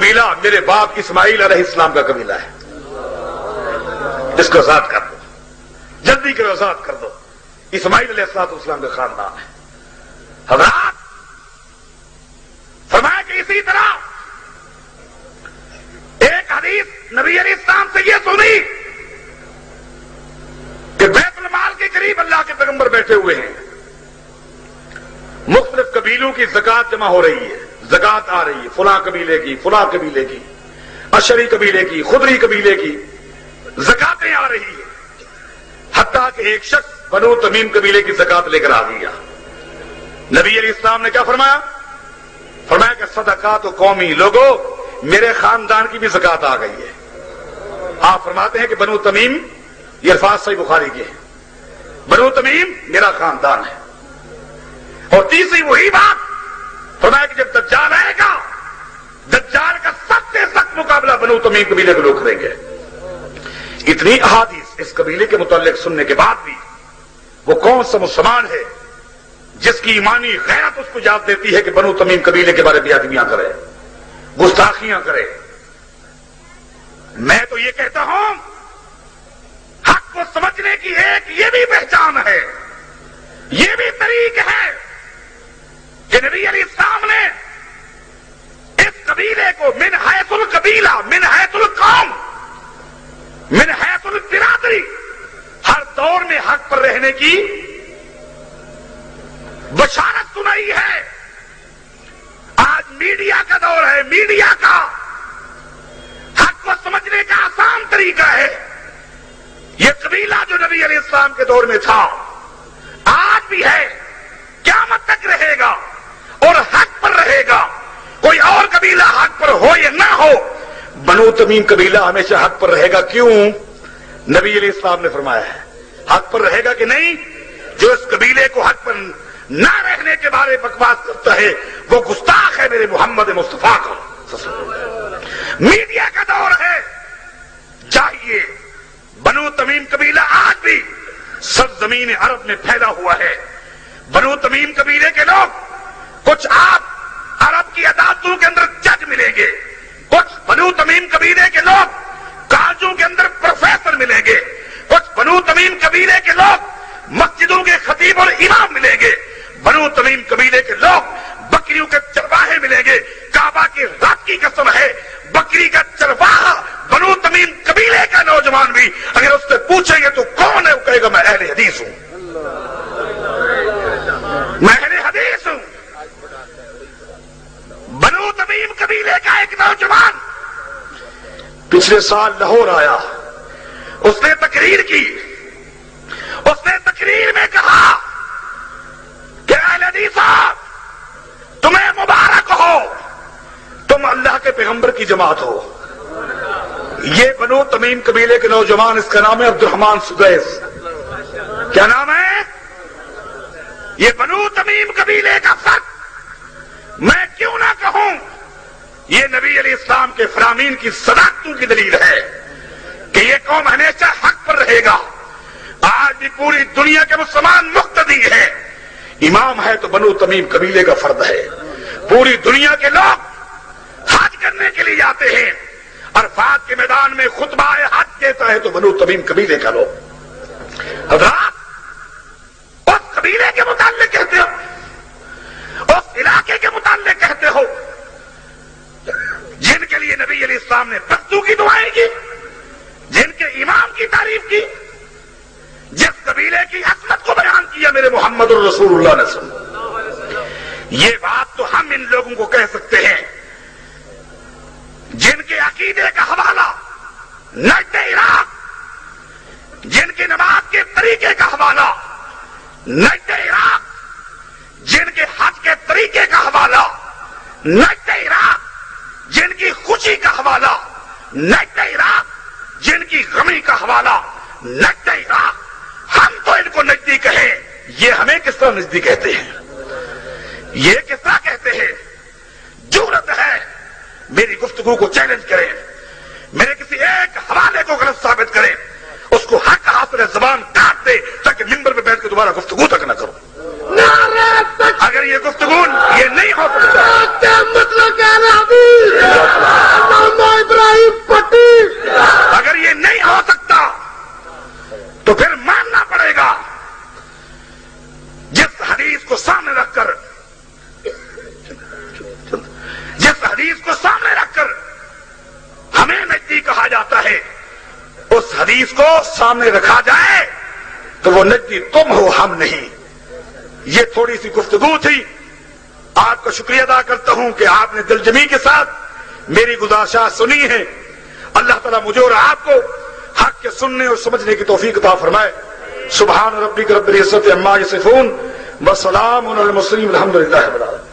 قبیلہ میرے باپ اسماعیل علیہ السلام کا قبیلہ ہے، اس کو آزاد کر دو، جلدی کرو آزاد کر دو۔ اسماعیل علیہ السلام کا خاندان ہے۔ حضرات فرمایا کہ اسی طرح ایک حدیث نبی علیہ السلام سے یہ سنی کہ بیت المال کے قریب اللہ کے پیغمبر بیٹھے ہوئے ہیں، مختلف قبیلوں کی زکات جمع ہو رہی ہے، زکات آ رہی ہے، فلاں قبیلے کی، فلاں قبیلے کی، اشری قبیلے کی، خدری قبیلے کی زکاتیں آ رہی ہیں، حتیٰ کہ ایک شخص بنو تمیم قبیلے کی زکات لے کر آ گیا۔ نبی علیہ السلام نے کیا فرمایا؟ فرمایا کہ صدقات و قومی، لوگوں میرے خاندان کی بھی زکات آ گئی ہے۔ آپ فرماتے ہیں کہ بنو تمیم، یہ الفاظ صحیح بخاری کے ہیں، بنو تمیم میرا خاندان ہے۔ اور تیسری وہی بات فرمایا کہ جب دجال آئے گا، دجال کا سب سے سخت مقابلہ بنو تمیم قبیلے کے لوگ کریں گے۔ اتنی احادیث اس قبیلے کے متعلق سننے کے بعد بھی وہ کون سا مسلمان ہے جس کی ایمانی غیرت اس کو اجازت دیتی ہے کہ بنو تمیم قبیلے کے بارے میں بیادبیاں کرے، گستاخیاں کرے؟ میں تو یہ کہتا ہوں حق کو سمجھنے کی ایک یہ بھی پہچان ہے، یہ بھی طریق ہے کہ نبی علیہ السلام نے اس قبیلے کو من حیث القبیلہ، من حیث القوم، من حیث البرادری ہر دور میں حق پر رہنے کی بشارت سنائی ہے۔ آج میڈیا کا دور ہے، میڈیا کا حق کو سمجھنے کا آسان طریقہ ہے۔ یہ قبیلہ جو نبی علیہ السلام کے دور میں تھا آج بھی ہے، قیامت تک رہے گا اور حق پر رہے گا۔ کوئی اور قبیلہ حق پر ہو یا نہ ہو، بنو تمیم قبیلہ ہمیشہ حق پر رہے گا۔ کیوں؟ نبی علیہ السلام نے فرمایا ہے حق پر رہے گا کہ نہیں۔ جو اس قبیلے کو حق پر نہ رہنے کے بارے بکواس کرتا ہے وہ گستاخ ہے میرے محمد مصطفیٰ کا۔ میڈیا کا دور ہے، چاہیے بنو تمیم قبیلہ آج بھی سرزمین عرب میں پھیلا ہوا ہے۔ بنو تمیم قبیلے کے لوگ کچھ آپ عرب کی عدالتوں کے اندر جج ملیں گے، کچھ بنو تمیم قبیلے کے لوگ کالجوں کے اندر پروفیسر ملیں گے، کچھ بنو تمیم قبیلے کے لوگ مسجدوں کے خطیب اور امام ملیں گے، بنو تمیم قبیلے کے لوگ بکریوں کے چرواہے ملیں گے۔ کعبہ کی رات کی قسم ہے، بکری کا چرواہا بنو تمیم قبیلے کا نوجوان بھی اگر اس سے پوچھیں گے تو کون ہے، وہ کہے گا میں اہل حدیث ہوں، میں اہل حدیث ہوں۔ بنو تمیم قبیلے کا ایک نوجوان پچھلے سال لاہور آیا، اس نے تقریر کی، اس نے تقریر میں کہا کہ اہل حدیث صاحب تمہیں مبارک ہو، تم اللہ کے پیغمبر کی جماعت ہو۔ یہ بنو تمیم قبیلے کے نوجوان، اس کا نام ہے عبد الرحمان سدیس۔ کیا نام ہے؟ یہ بنو تمیم قبیلے کا فرد میں کیوں نہ کہوں، یہ نبی علیہ السلام کے فرامین کی صداقتوں کی دلیل ہے کہ یہ قوم ہمیشہ حق پر رہے گا۔ آج بھی پوری دنیا کے مسلمان مقتدی ہیں، امام ہے تو بنو تمیم قبیلے کا فرد ہے۔ پوری دنیا کے لوگ حج کرنے کے لیے جاتے ہیں، عرفات کے میدان میں خطبہ حج دیتا ہے تو بنو تمیم قبیلے کا لوگ۔ حضرات اس قبیلے کے متعلق کہتے ہو، اس علاقے کے متعلق کہتے ہو جن کے لیے نبی علیہ السلام نے بختوں کی دعائیں کی، جن کے امام کی تعریف کی، جس قبیلے کی عظمت کو بیان کیا میرے محمد الرسول اللہ نے سنا۔ یہ بات تو ہم ان لوگوں کو کہہ سکتے ہیں جن کے عقیدے کا حوالہ نجد عراق، جن کی نماز کے طریقے کا حوالہ نجد عراق، جن کے حج کے طریقے کا حوالہ نجد عراق، جن کی خوشی کا حوالہ نجد عراق، جن کی غمی کا حوالہ نجد عراق۔ ہم تو ان کو نجدی کہیں، یہ ہمیں کس طرح نجدی کہتے ہیں؟ یہ کس طرح کہتے ہیں؟ جرأت ہے میری گفتگو کو چیلنج کریں، میرے کسی ایک حوالے کو غلط ثابت کریں، اس کو حق حاصل زبان کاٹ دے تاکہ ممبر پہ بیٹھ کے دوبارہ گفتگو تک نہ کرو۔ اگر یہ گفتگو یہ نہیں ہو سکتا حدیث کو سامنے رکھا جائے تو وہ نجدی تم ہو، ہم نہیں۔ یہ تھوڑی سی گفتگو تھی، آپ کا شکریہ ادا کرتا ہوں کہ آپ نے دل جمی کے ساتھ میری گزارشات سنی ہے۔ اللہ تعالیٰ مجھے اور آپ کو حق کے سننے اور سمجھنے کی توفیق عطا فرمائے۔ سبحان ربک رب العزت عما یصفون وسلام علی المرسلین والحمد للہ رب العالمین۔